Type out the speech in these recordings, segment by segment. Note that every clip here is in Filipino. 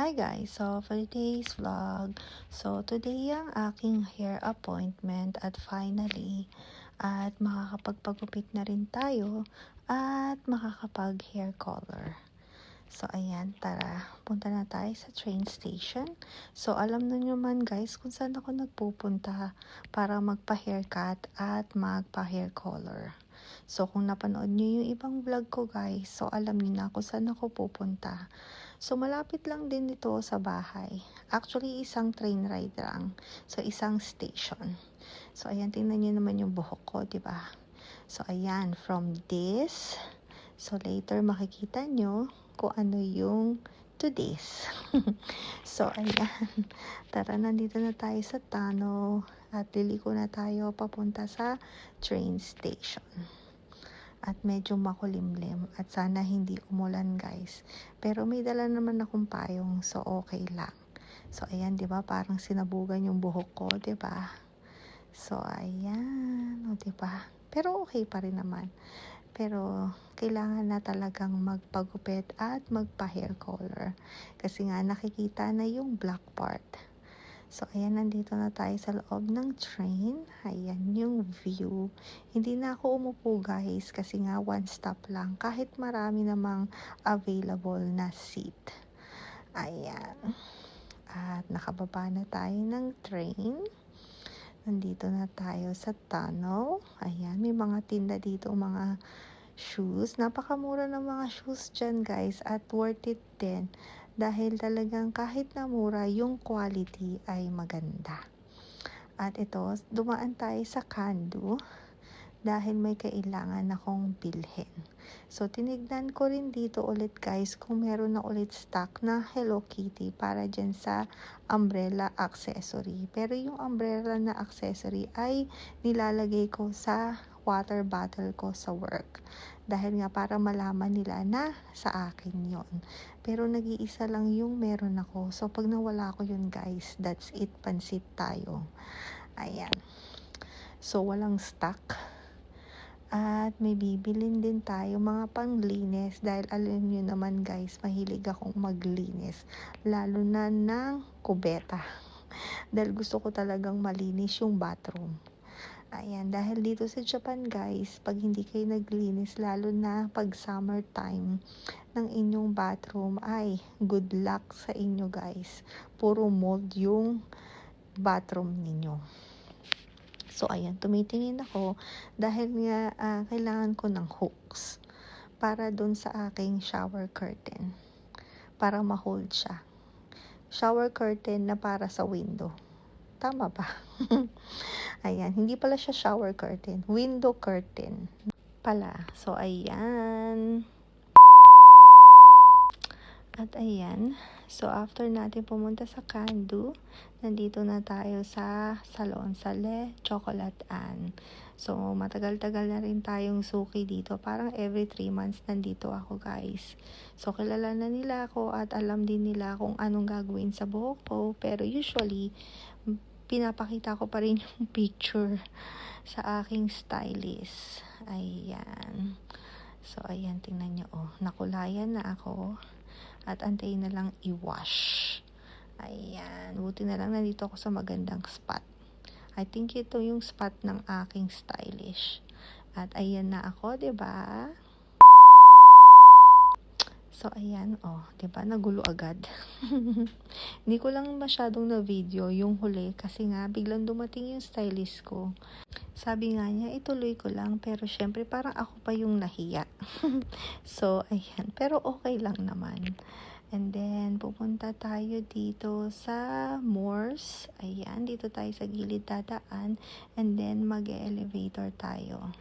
Hi guys! So for today's vlog, today ang aking hair appointment at finally at makakapagpagupit na rin tayo at makakapag hair color. So ayan, tara, punta na tayo sa train station. So alam na nyo man guys kung saan ako nagpupunta para magpa-haircut at magpa-hair color. So kung napanood nyo yung ibang vlog ko guys, so alam niyo na kung saan ako pupunta. So malapit lang din dito sa bahay. Actually isang train ride lang. So isang station. So ayan, tingnan nyo naman yung buhok ko, diba? So ayan, from this, so later makikita nyo kung ano yung today's. So ayan, tara, nandito na tayo sa tunnel at liliko na tayo papunta sa train station. At medyo makulimlim at sana hindi umulan guys, pero may dala naman akong payong, so okay lang. So ayan, 'di ba, parang sinabugan yung buhok ko, 'di ba? So ayan, o 'di ba? Pero okay pa rin naman. Pero kailangan na talagang magpagupit at magpa-hair color kasi nga nakikita na yung black part. So, ayan, nandito na tayo sa loob ng train. Ayan yung view. Hindi na ako umupo guys kasi nga one stop lang kahit marami namang available na seat. Ayan. At nakababa na tayo ng train. Nandito na tayo sa tunnel. Ayan, may mga tinda dito, mga shoes. Napakamura ng mga shoes dyan guys at worth it din. Dahil talagang kahit na mura, yung quality ay maganda. At ito, dumaan tayo sa Kandu dahil may kailangan akong bilhin. So, tinignan ko rin dito ulit guys kung meron na ulit stock na Hello Kitty para dyan sa umbrella accessory. Pero yung umbrella na accessory ay nilalagay ko sa water bottle ko sa work. Dahil nga para malaman nila na sa akin yon. Pero nag-iisa lang yung meron ako. So, pag nawala ko yun guys, that's it, pansit tayo. Ayan. So, walang stock. At may bibilin din tayo mga panglinis dahil alam nyo naman guys, mahilig akong maglinis. Lalo na ng kubeta. Dahil gusto ko talagang malinis yung bathroom. Ayan, dahil dito sa Japan guys, pag hindi kayo naglinis, lalo na pag summertime ng inyong bathroom, ay good luck sa inyo guys. Puro mold yung bathroom ninyo. So ayan, tumitingin ako dahil nga kailangan ko ng hooks para dun sa aking shower curtain. Para ma-hold siya. Shower curtain na para sa window. Tama ba? Ayan, hindi pala siya shower curtain, window curtain pala. So ayan. At ayan, so after natin pumunta sa Kandu, nandito na tayo sa salon, sa Le Chocolate Ann. So matagal-tagal na rin tayong suki dito, parang every 3 months nandito ako guys. So kilala na nila ako at alam din nila kung anong gagawin sa buhok ko, pero usually pinapakita ko pa rin yung picture sa aking stylist. Ayan. So ayan, tingnan nyo, oh, nakulayan na ako. At antayin na lang i-wash. Ayan. Buti na lang nandito ako sa magandang spot. I think ito yung spot ng aking stylish. At ayan na ako, 'di ba? So ayan, oh, 'di ba, nagulo agad. Hindi ko lang masyadong na video yung huli kasi nga biglang dumating yung stylist ko. Sabi nga niya, ituloy ko lang, pero syempre parang ako pa yung nahiya. So ayan, pero okay lang naman. And then pupunta tayo dito sa Moores. Ayan, dito tayo sa gilid dadaan and then mag-elevator tayo.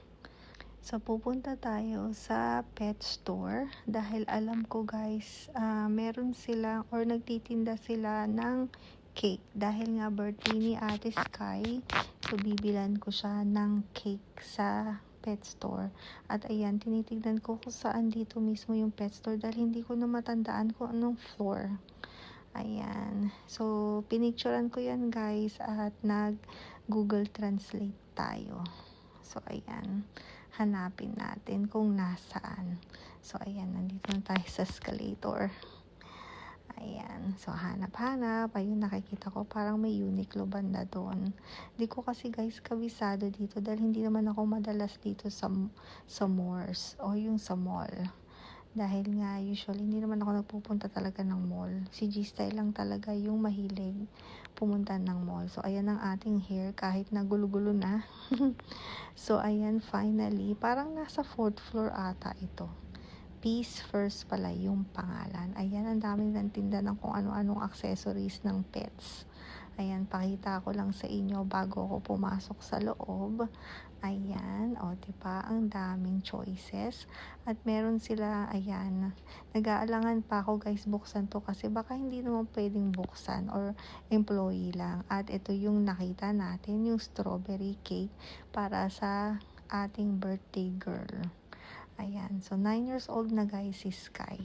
So, pupunta tayo sa pet store dahil alam ko guys, meron sila or nagtitinda sila ng cake. Dahil nga birthday ni Ate Sky, so bibilan ko siya ng cake sa pet store. At ayan, tinitignan ko kung saan dito mismo yung pet store dahil hindi ko na matandaan kung anong floor. Ayan. So, pinicturean ko yan guys at nag-Google Translate tayo. So, ayan. Hanapin natin kung nasaan. So, ayan. Nandito na tayo sa escalator. Ayan. So, hanap-hanap. Ayun, nakikita ko parang may Uniqlo banda doon. Di ko kasi guys kabisado dito dahil hindi naman ako madalas dito sa malls o yung sa mall. Dahil nga usually hindi naman ako nagpupunta talaga ng mall. Si G-Style lang talaga yung mahilig pumunta ng mall. So, ayan ang ating hair kahit na gulo-gulo na. So, ayan, finally, parang nasa 4th floor ata ito. Peace First pala yung pangalan. Ayan, ang daming nantinda ng kung ano-anong accessories ng pets. Ayan, pakita ko lang sa inyo bago ako pumasok sa loob. Ayan, o diba, ang daming choices. At meron sila, ayan, nag-aalangan pa ako guys buksan to kasi baka hindi naman pwedeng buksan or employee lang. At ito yung nakita natin, yung strawberry cake para sa ating birthday girl. Ayan, so 9 years old na guys si Sky.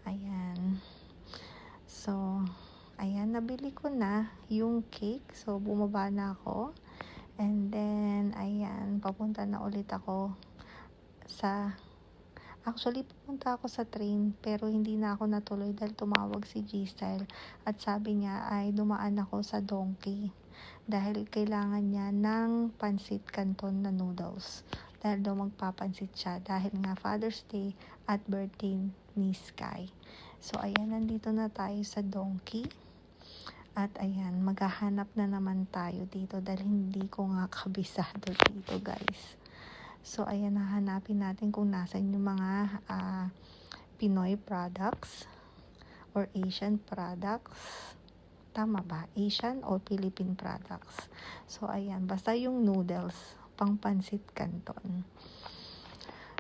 Ayan. So, ayan, nabili ko na yung cake. So, bumaba na ako. And then, ayan, papunta na ulit ako actually, pupunta ako sa train, pero hindi na ako natuloy dahil tumawag si G-Style. At sabi niya ay dumaan ako sa Donkey. Dahil kailangan niya ng pansit canton na noodles. Dahil daw magpapansit siya. Dahil nga Father's Day at birthday ni Sky. So, ayan, nandito na tayo sa Donkey. At ayan, maghahanap na naman tayo dito dahil hindi ko nga kabisado dito guys. So, ayan, hahanapin natin kung nasan yung mga Pinoy products or Asian products. Tama ba? Asian or Philippine products. So, ayan, basta yung noodles, pang pansit canton.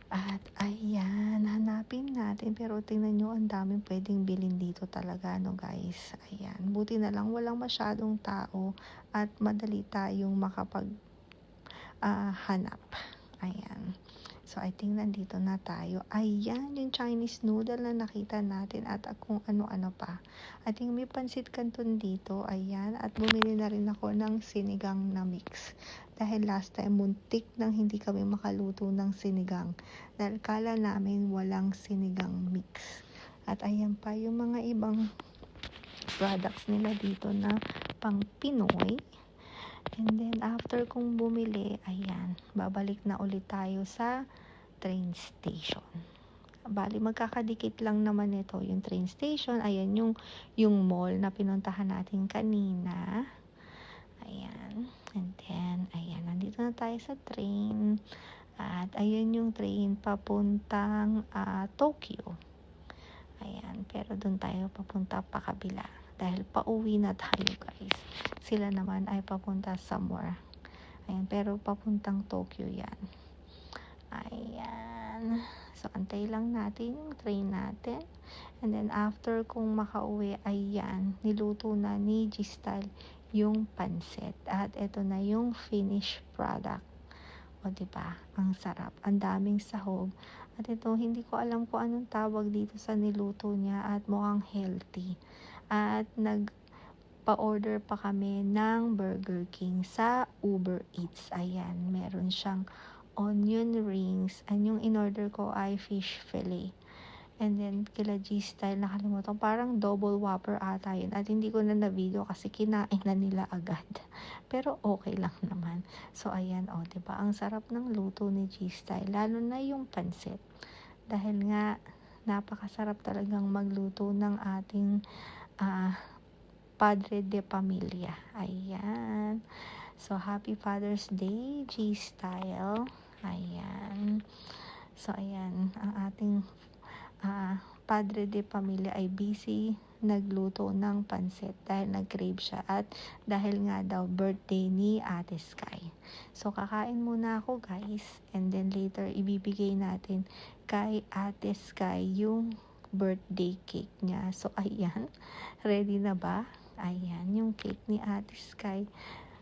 At ayan, hanapin natin. Pero tingnan nyo, ang daming pwedeng bilhin dito talaga, no guys. Ayan, buti na lang walang masyadong tao at madali tayong hanap. Ayan. So, I think nandito na tayo. Ayan, yung Chinese noodle na nakita natin at kung ano-ano pa. I think may pansit canton dito. Ayan. At bumili na rin ako ng sinigang na mix. Dahil last time, muntik nang hindi kami makaluto ng sinigang. Dahil kala namin walang sinigang mix. At ayan pa yung mga ibang products nila dito na pang Pinoy. And then, after kong bumili, ayan, babalik na ulit tayo sa train station. Bali, magkakadikit lang naman ito, yung train station. Ayan, yung mall na pinuntahan natin kanina. Ayan. And then, ayan, nandito na tayo sa train. At ayan yung train papuntang Tokyo. Ayan, pero doon tayo papunta pa kabila. Dahil pauwi na tayo guys. Sila naman ay papunta somewhere. Ayan, pero papuntang Tokyo yan. Ayan. So, antay lang natin yung train natin. And then, after kung makauwi, ayan, niluto na ni G-Style yung pansit. At ito na yung finished product. O, diba? Ang sarap. Ang daming sahog. At ito, hindi ko alam kung anong tawag dito sa niluto niya at mukhang healthy. At nagpa-order pa kami ng Burger King sa Uber Eats. Ayan, meron siyang onion rings. And yung in-order ko ay fish fillet. And then, kila G-Style, nakalimutan. Parang double whopper ata yun. At hindi ko na video kasi kinain na nila agad. Pero okay lang naman. So, ayan, diba? Ang sarap ng luto ni G-Style. Lalo na yung pansit. Dahil nga, napakasarap talagang magluto ng ating Padre de Pamilya. Ayan. So, happy Father's Day, G-Style. Ayan. So, ayan. Ang ating Padre de Pamilya ay busy nagluto ng pansit dahil nag-crave siya at dahil nga daw birthday ni Ate Sky. So, kakain muna ako guys and then later ibibigay natin kay Ate Sky yung birthday cake niya. So, ayan. Ready na ba? Ayan, yung cake ni Ate Sky.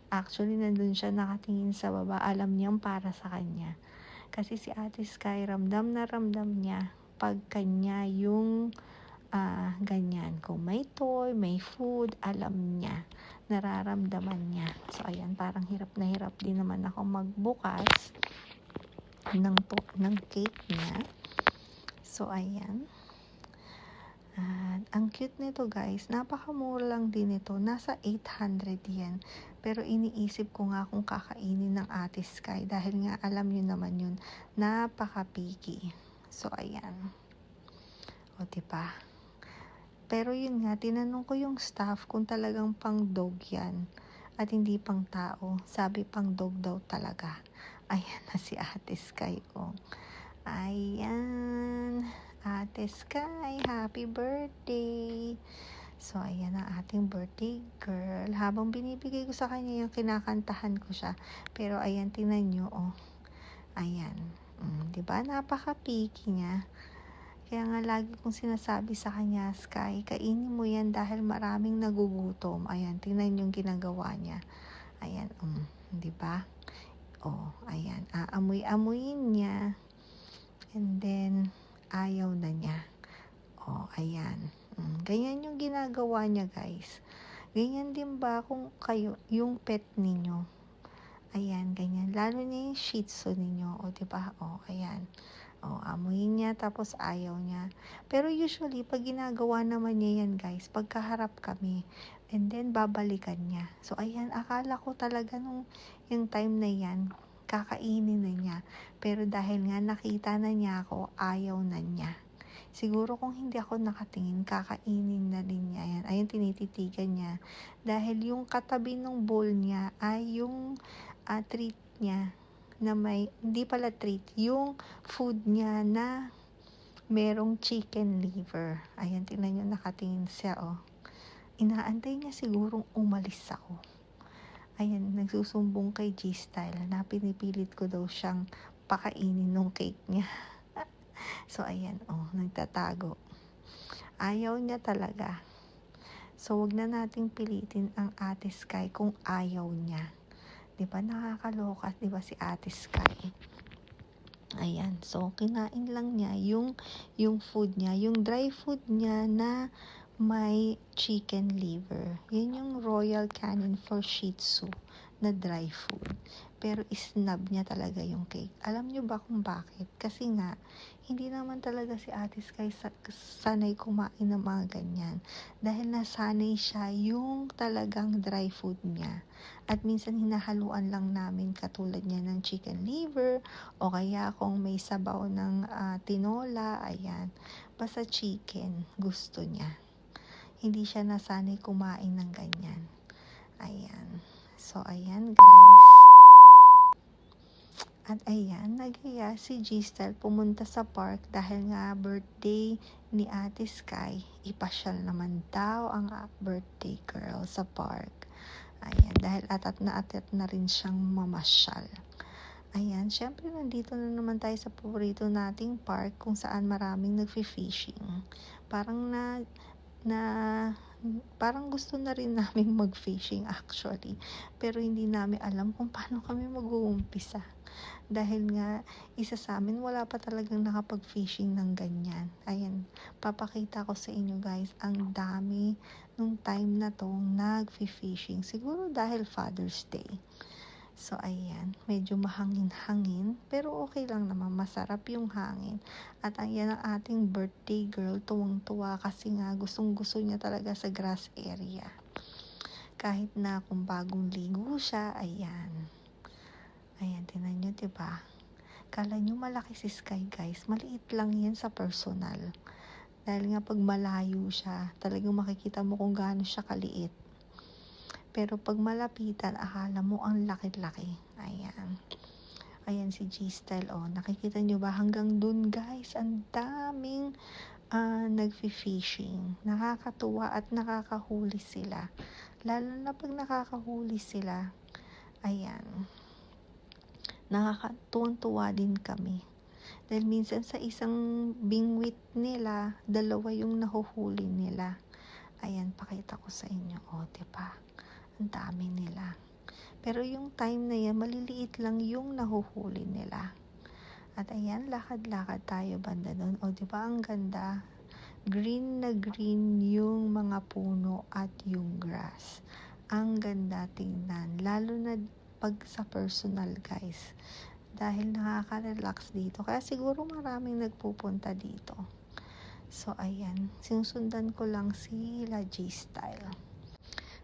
Actually, nandun siya nakatingin sa baba. Alam niyang para sa kanya. Kasi si Ate Sky, ramdam na ramdam niya pag kanya yung ganyan. Kung may toy, may food, alam niya. Nararamdaman niya. So, ayan, parang hirap na hirap din naman ako magbukas ng cake niya. So, ayan. At ang cute nito guys, napakamura lang din ito, nasa 800 yen. Pero iniisip ko nga kung kakainin ng Ate Sky dahil nga alam nyo naman yun, napaka-picky. So ayan. O diba? Pero yun nga, tinanong ko yung staff kung talagang pang dog yan at hindi pang tao. Sabi pang dog daw talaga. Ayan na si Ate Sky ko. Ayan. Ate Sky, happy birthday! So, ayan ang ating birthday girl. Habang binibigay ko sa kanya yung kinakantahan ko siya. Pero, ayan, tingnan nyo, oh. Ayan. Diba? Napaka-picky niya. Kaya nga, lagi kong sinasabi sa kanya, Sky, kainin mo yan dahil maraming nagugutom. Ayan, tingnan yung ginagawa niya. Ayan, diba? Oh, ayan. Aamoy-amoyin niya. And then, ayaw na niya. Oh, ayan. Ganyan yung ginagawa niya, guys. Ganyan din ba kung kayo, yung pet ninyo? Ayan, ganyan. Lalo na yung Shih Tzu ninyo. O, diba? O, ayan. O, amuyin niya, tapos ayaw niya. Pero usually, pag ginagawa naman niya yan, guys, pagkaharap kami, and then babalikan niya. So, ayan, akala ko talaga yung time na yan, kakainin na niya. Pero dahil nga nakita na niya ako, ayaw na niya. Siguro kung hindi ako nakatingin, kakainin na rin niya yan. Ayun, tinititigan niya. Dahil yung katabi ng bowl niya ay yung treat niya na may, hindi pala treat, yung food niya na merong chicken liver. Ayan, tingnan niyo, nakatingin siya, oh. Inaantay niya sigurong umalis ako. Ayan, nagsusumbong kay G-Style na pinipilit ko daw siyang pakainin ng cake niya. So, ayan, oh, nagtatago. Ayaw niya talaga. So, wag na nating pilitin ang Ate Sky kung ayaw niya. Diba, nakakaloka, diba si Ate Sky? Ayan, so, kinain lang niya yung food niya, yung dry food niya na may chicken liver. Yan yung Royal Canin for Shih Tzu na dry food. Pero isnab niya talaga yung cake. Alam niyo ba kung bakit? Kasi nga, hindi naman talaga si Ate Sky sanay kumain ng mga ganyan. Dahil nasanay siya yung talagang dry food niya. At minsan hinahaluan lang namin katulad niya ng chicken liver o kaya kung may sabaw ng tinola, ayan. Basta chicken, gusto niya. Hindi siya nasanay kumain ng ganyan. Ayan. So, ayan guys. At ayan, nagaya si G-Style pumunta sa park dahil nga birthday ni Ate Sky. Ipasyal naman daw ang birthday girl sa park. Ayan, dahil atat na rin siyang mamasyal. Ayan, syempre nandito na naman tayo sa paborito nating park kung saan maraming nagfi-fishing. Parang gusto na rin namin mag-fishing actually. Pero hindi namin alam kung paano kami mag-uumpisa. Dahil nga, isa sa amin, wala pa talagang nakapag-fishing ng ganyan. Ayan, papakita ko sa inyo guys, ang dami nung time na tong nag-fishing. Siguro dahil Father's Day. So, ayan, medyo mahangin-hangin, pero okay lang naman, masarap yung hangin. At ayan ang ating birthday girl, tuwang-tuwa kasi nga gustong-gusto niya talaga sa grass area. Kahit na kung bagong ligo siya, ayan. Ayan, tinan nyo, diba? Kala nyo malaki si Sky, guys. Maliit lang yan sa personal. Dahil nga pag malayo siya, talagang makikita mo kung gaano siya kaliit. Pero pag malapitan, akala mo ang laki-laki. Ayan. Ayan si G-Style, oh. Nakikita nyo ba? Hanggang dun, guys. Ang daming nagfi-fishing. Nakakatuwa at nakakahuli sila. Lalo na pag nakakahuli sila, ayan. Nakakatuwa din kami. Dahil minsan sa isang bingwit nila, dalawa yung nahuhuli nila. Ayan, pakita ko sa inyo. O, diba? Ang dami nila. Pero yung time na yan, maliliit lang yung nahuhuli nila. At ayan, lakad-lakad tayo banda doon. O, diba? Ang ganda. Green na green yung mga puno at yung grass. Ang ganda tingnan. Lalo na pag sa personal, guys. Dahil nakaka-relax dito. Kaya siguro maraming nagpupunta dito. So, ayan. Sinusundan ko lang sila G-Style.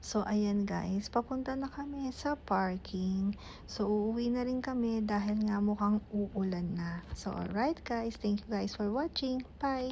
So, ayan guys. Papunta na kami sa parking. So, uuwi na rin kami dahil nga mukhang uulan na. So, alright guys. Thank you guys for watching. Bye!